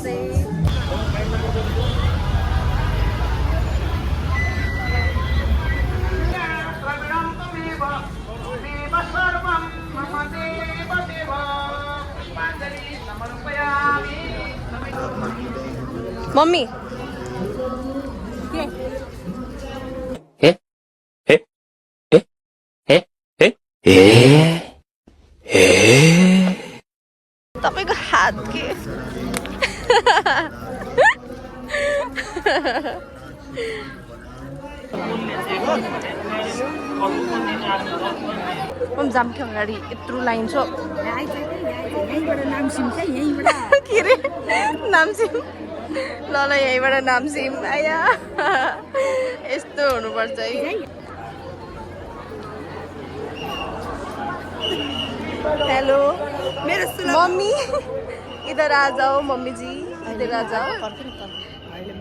नमस्ते। मम्मी के तपाईको हात के हम जामको अगाडि यत्रो लाइन छ यहीँबाट नामसिम क्या यहीँबाट के रे नामसिम ल ल यहीँबाट नामसिम आया यस्तो हुनुपर्छ है हेलो मेरो मम्मी इधर आ जाओ मम्मी जी इधर आ जाओ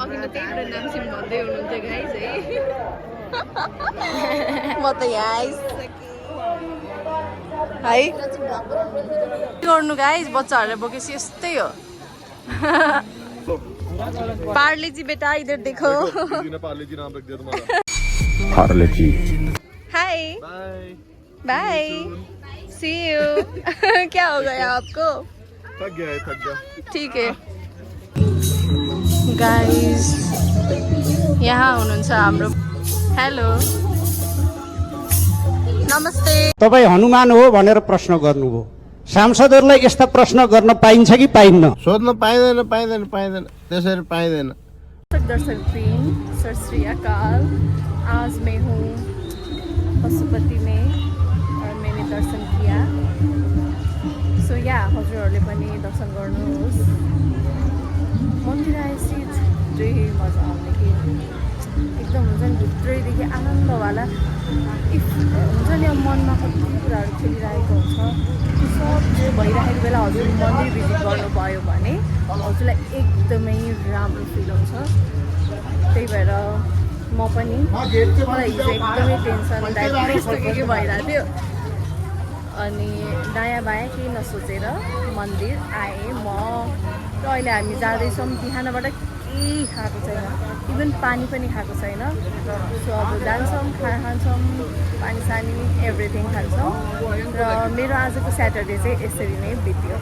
अघि त त्यहीबाट नामसिम भन्दै हुनुहुन्थ्यो गाइस है म त यहाँ आइसकेँ है के गर्नु गाइस बच्चाहरूले बोकेपछि यस्तै हो पार्ले जी बेटा इधर देखो पार्ले जी नाम रख दिया तुम्हारा Parle G hi bye bye see you क्या हो गया आपको थक गया ठीक है गाइस यहाँ हुनुहुन्छ हाम्रो हेलो नमस्ते तपाईँ हनुमान हो भनेर प्रश्न गर्नुभयो सांसदहरूलाई यस्ता प्रश्न गर्न पाइन्छ कि पाइन्न सोध्न पाइँदैन त्यसरी पाइँदैन दर्शक सत श्री अकाल आज मैं हूँ पशुपति में और मैंने दर्शन किया सो या हजुरहरूले पनि दर्शन गर्नुहोस् मन्दिर आएपछि भित्रै मजा आउने कि एकदम हुन्छ नि भित्रैदेखि आनन्दवाला इफ हुन्छ नि अब मनमा कति कुराहरू खेलिरहेको हुन्छ त्यो सब चाहिँ भइरहेको बेला हजुर मन्दिर भिजिट गर्नुभयो भने हजुरलाई एकदमै राम्रो फिल हुन्छ त्यही भएर म पनि मलाई हिजो एकदमै टेन्सन डायबिटिज के भइरहेको थियो अनि दायाँ बायाँ केही नसोचेर मन्दिर आएँ म र अहिले हामी जाँदैछौँ बिहानबाट केही खाएको छैन इभन पानी पनि खाएको छैन सो अब जान्छौँ खाना खान्छौँ पानी सानी एभ्रिथिङ खान्छौँ र मेरो आजको स्याटरडे चाहिँ यसरी नै बित्यो